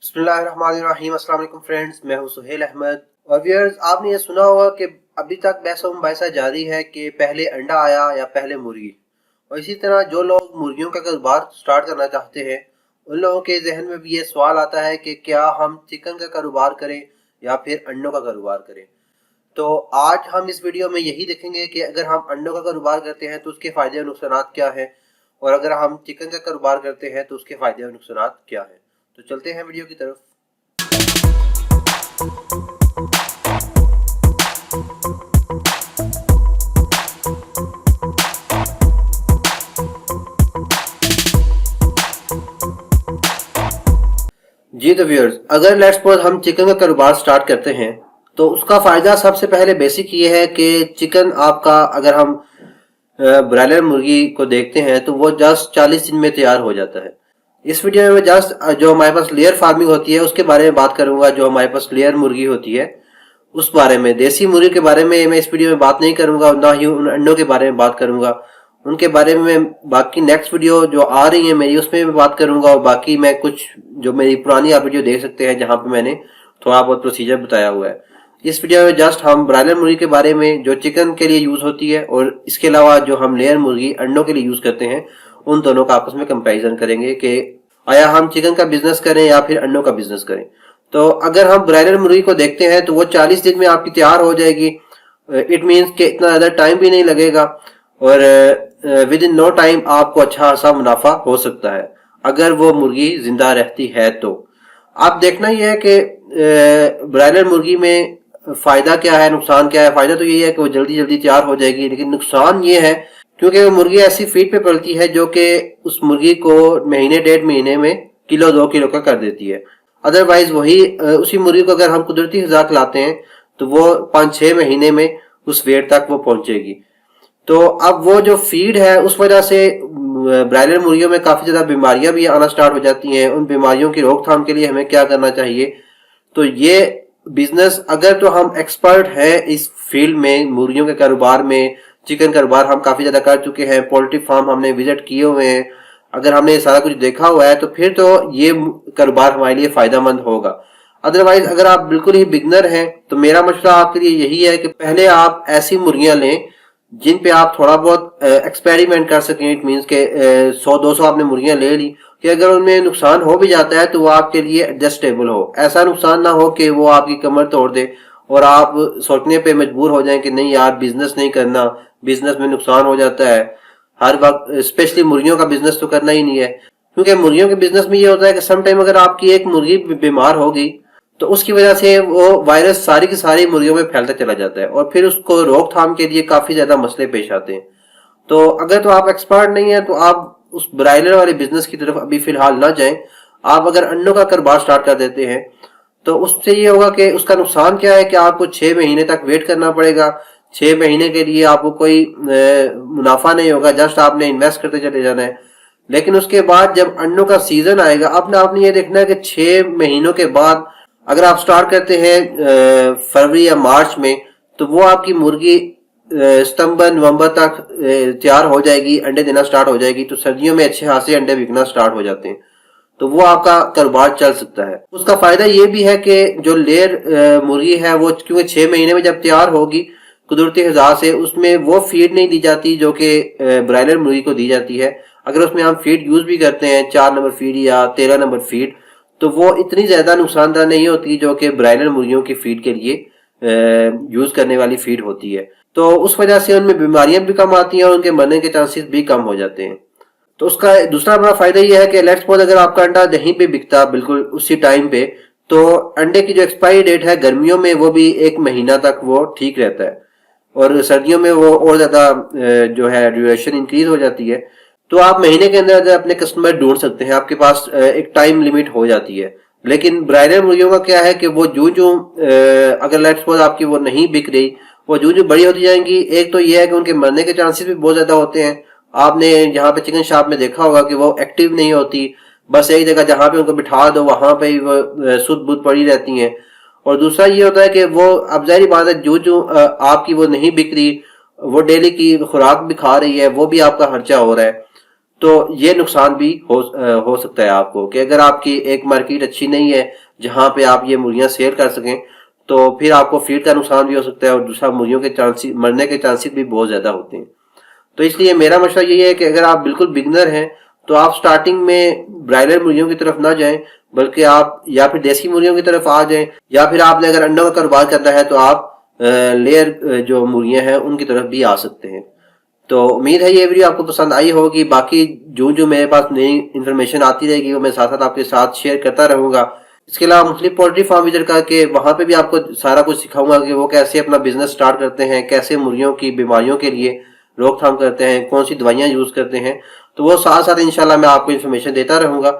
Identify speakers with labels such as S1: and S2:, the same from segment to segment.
S1: बिस्मिल्लाहिर्रहमानिर्रहीम। अस्सलाम वालेकुम फ्रेंड्स, मैं हूं सुहेल अहमद। और व्यूअर्स, आपने ये सुना होगा कि अभी तक बहस मुबाहिसा जारी है कि पहले अंडा आया या पहले मुर्गी। और इसी तरह जो लोग मुर्गियों का कारोबार स्टार्ट करना चाहते हैं उन लोगों के जहन में भी ये सवाल आता है कि क्या हम चिकन का कारोबार करें या फिर अंडों का कारोबार करें। तो आज हम इस वीडियो में यही देखेंगे कि अगर हम अंडों का कारोबार करते हैं तो उसके फ़ायदे और नुकसान क्या हैं, और अगर हम चिकन का कारोबार करते हैं तो उसके फ़ायदे और नुकसान क्या हैं। तो चलते हैं वीडियो की तरफ। जी तो व्यूअर्स, अगर लेट्स सपोज हम चिकन का कारोबार स्टार्ट करते हैं तो उसका फ़ायदा सबसे पहले बेसिक ये है कि चिकन आपका, अगर हम ब्रायलर मुर्गी को देखते हैं तो वो जस्ट 40 दिन में तैयार हो जाता है। इस वीडियो में जस्ट जो हमारे पास लेयर फार्मिंग होती है उसके बारे में बात करूंगा। जो हमारे पास लेयर मुर्गी होती है उस बारे में, देसी मुर्गी के बारे में मैं इस वीडियो में बात नहीं करूंगा, ना ही उन अंडों के बारे में बात करूंगा। उनके बारे में बाकी नेक्स्ट वीडियो जो आ रही है मेरी उसमें मैं बात करूंगा। और बाकी मैं कुछ जो मेरी पुरानी आप वीडियो देख सकते हैं जहां पे मैंने थोड़ा बहुत प्रोसीजर बताया हुआ है। इस वीडियो में जस्ट हम ब्रायलर मुर्गी के बारे में जो चिकन के लिए यूज होती है और इसके अलावा जो हम लेयर मुर्गी अंडों के लिए यूज करते हैं उन दोनों का आपस में कंपैरिजन करेंगे कि आया हम चिकन का बिजनेस करें या फिर अंडों का बिजनेस करें। तो अगर हम ब्रायलर मुर्गी को देखते हैं तो वो 40 दिन में आपकी तैयार हो जाएगी। इट मीन्स कि इतना ज़्यादा टाइम भी नहीं लगेगा और विद इन नो टाइम आपको अच्छा खासा मुनाफा हो सकता है अगर वो मुर्गी जिंदा रहती है। तो आप देखना ही है कि ब्रायलर मुर्गी में फायदा क्या है, नुकसान क्या है। फायदा तो यही है कि वो जल्दी जल्दी तैयार हो जाएगी, लेकिन नुकसान ये है क्योंकि वो मुर्गी ऐसी फीड पे पलती है जो कि उस मुर्गी को महीने 1.5 महीने में किलो 2 किलो का कर देती है। अदरवाइज वही उसी मुर्गी को अगर हम कुदरती ग़िज़ा खिलाते हैं तो वो 5-6 महीने में उस वेट तक वो पहुंचेगी। तो अब वो जो फीड है उस वजह से ब्रायलर मुर्गियों में काफ़ी ज़्यादा बीमारियां भी आना स्टार्ट हो जाती हैं। उन बीमारियों की रोकथाम के लिए हमें क्या करना चाहिए, तो ये बिजनेस अगर तो हम एक्सपर्ट हैं इस फील्ड में, मुर्गियों के कारोबार में, चिकन कारोबार हम काफ़ी ज़्यादा कर चुके हैं, पोल्ट्री फार्म हमने विजिट किए हुए हैं, अगर हमने सारा कुछ देखा हुआ है तो फिर तो ये कारोबार हमारे लिए फ़ायदेमंद होगा। अदरवाइज अगर आप बिल्कुल ही बिगनर हैं तो मेरा मशवरा आपके लिए यही है कि पहले आप ऐसी मुर्गियां लें जिन पे आप थोड़ा बहुत एक्सपेरिमेंट कर सकें। इट मीन्स के 100-200 आपने मुर्गियां ले ली कि अगर उनमें नुकसान हो भी जाता है तो वो आपके लिए एडजस्टेबल हो। ऐसा नुकसान ना हो कि वो आपकी कमर तोड़ दे और आप सोचने पे मजबूर हो जाएं कि नहीं यार बिजनेस नहीं करना, बिजनेस में नुकसान हो जाता है हर वक्त। स्पेशली मुर्गियों का बिजनेस तो करना ही नहीं है, क्योंकि मुर्गियों के बिजनेस में ये होता है कि सम टाइम अगर आपकी एक मुर्गी बीमार होगी तो उसकी वजह से वो वायरस सारी की सारी मुर्गियों में फैलता चला जाता है और फिर उसको रोकथाम के लिए काफी ज्यादा मसले पेश आते हैं। तो अगर तो आप एक्सपर्ट नहीं है तो आप उस ब्रायलर वाले बिजनेस की तरफ अभी फिलहाल ना जाएं। आप अगर अंडों का कारोबार स्टार्ट कर देते हैं तो उससे ये होगा कि उसका नुकसान क्या है कि आपको 6 महीने तक वेट करना पड़ेगा। 6 महीने के लिए आपको कोई मुनाफा नहीं होगा, जस्ट आपने इन्वेस्ट करते चले जाना है। लेकिन उसके बाद जब अंडों का सीजन आएगा आपने ये देखना है कि 6 महीनों के बाद अगर आप स्टार्ट करते हैं फरवरी या मार्च में तो वो आपकी मुर्गी सितंबर नवंबर तक तैयार हो जाएगी, अंडे देना स्टार्ट हो जाएगी। तो सर्दियों में अच्छे खासे अंडे बिकना स्टार्ट हो जाते हैं, तो वो आपका कारोबार चल सकता है। उसका फायदा ये भी है कि जो लेयर मुर्गी है वो क्योंकि 6 महीने में जब तैयार होगी कुदरती ग़िज़ा से, उसमें वो फीड नहीं दी जाती जो कि ब्रायलर मुर्गी को दी जाती है। अगर उसमें हम फीड यूज भी करते हैं 4 नंबर फीड या 13 नंबर फीड, तो वो इतनी ज्यादा नुकसानदार नहीं होती जो कि ब्रायलर मुर्गियों की फीड के लिए यूज करने वाली फीड होती है। तो उस वजह से उनमें बीमारियां भी कम आती हैं और उनके मरने के चांसेस भी कम हो जाते हैं। तो उसका दूसरा बड़ा फायदा यह है कि लेट्स सपोज अगर आपका अंडा नहीं पे बिकता बिल्कुल उसी टाइम पे, तो अंडे की जो एक्सपायरी डेट है गर्मियों में वो भी 1 महीना तक वो ठीक रहता है और सर्दियों में वो और ज्यादा जो है ड्यूरेशन इंक्रीज हो जाती है। तो आप महीने के अंदर अंदर अपने कस्टमर ढूंढ सकते हैं, आपके पास एक टाइम लिमिट हो जाती है। लेकिन ब्रायलर मुर्गियों का क्या है कि वो जो अगर लेट्स सपोज आपकी वो नहीं बिक रही, वो जो बड़ी होती जाएंगी। एक तो ये है कि उनके मरने के चांसेस भी बहुत ज्यादा होते हैं। आपने यहाँ पे चिकन शॉप में देखा होगा कि वो एक्टिव नहीं होती, बस एक जगह जहाँ पे उनको बिठा दो वहां पे वो सुध बुध पड़ी रहती हैं। और दूसरा ये होता है कि वो अब ज़ाहिर बात है जो आपकी वो नहीं बिक रही, वो डेली की खुराक भी खा रही है, वो भी आपका खर्चा हो रहा है। तो ये नुकसान भी हो सकता है आपको, कि अगर आपकी एक मार्केट अच्छी नहीं है जहां पे आप ये मुर्गियां सेल कर सकें, तो फिर आपको फीड का नुकसान भी हो सकता है और दूसरा मुर्गियों के चांसेस मरने के चांसेस भी बहुत ज्यादा होते हैं। तो इसलिए मेरा मशवरा यही है कि अगर आप बिल्कुल बिगनर हैं तो आप स्टार्टिंग में ब्रायलर मुर्गियों की तरफ ना जाएं, बल्कि आप या फिर देसी मुर्गियों की तरफ आ जाएं, या फिर आपने अगर अंडों का कारोबार करना है तो आप लेयर जो मुर्गियां हैं उनकी तरफ भी आ सकते हैं। तो उम्मीद है ये वीडियो आपको पसंद आई होगी। बाकी जो जो मेरे पास नई इन्फॉर्मेशन आती रहेगी वो मैं साथ साथ आपके साथ शेयर करता रहूंगा। इसके अलावा मुख्तलिफ पोल्ट्री फार्म विजिट करके वहां पे भी आपको सारा कुछ सिखाऊंगा कि वो कैसे अपना बिजनेस स्टार्ट करते हैं, कैसे मुर्गियों की बीमारियों के लिए रोकथाम करते हैं, कौन सी दवाइयां यूज करते हैं। तो वो साथ साथ इंशाल्लाह मैं आपको इन्फॉर्मेशन देता रहूंगा।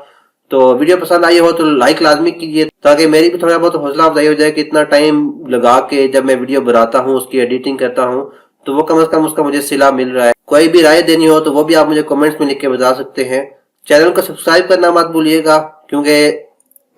S1: तो वीडियो पसंद आई हो तो लाइक लाजमी कीजिए, ताकि मेरी भी थोड़ा बहुत हौसला अफजाई हो जाए कि इतना टाइम लगा के जब मैं वीडियो बनाता हूँ, उसकी एडिटिंग करता हूँ, तो वो कम से कम उसका मुझे सिला मिल रहा है। कोई भी राय देनी हो तो वो भी आप मुझे कमेंट्स में लिख के बता सकते हैं। चैनल को सब्सक्राइब करना मत भूलिएगा, क्योंकि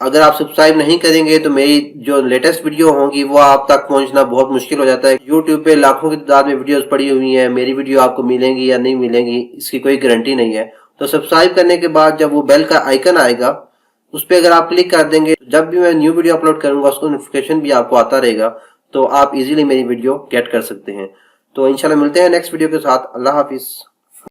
S1: अगर आप सब्सक्राइब नहीं करेंगे तो मेरी जो लेटेस्ट वीडियो होंगी वो आप तक पहुंचना बहुत मुश्किल हो जाता है। यूट्यूब पे लाखों की तादाद में वीडियोस पड़ी हुई हैं, मेरी वीडियो आपको मिलेंगी या नहीं मिलेंगी इसकी कोई गारंटी नहीं है। तो सब्सक्राइब करने के बाद जब वो बेल का आइकन आएगा उस पर अगर आप क्लिक कर देंगे, जब भी मैं न्यू वीडियो अपलोड करूंगा उसको नोटिफिकेशन भी आपको आता रहेगा, तो आप इजीली मेरी वीडियो गेट कर सकते हैं। तो इंशाल्लाह मिलते हैं नेक्स्ट वीडियो के साथ। अल्लाह हाफिज।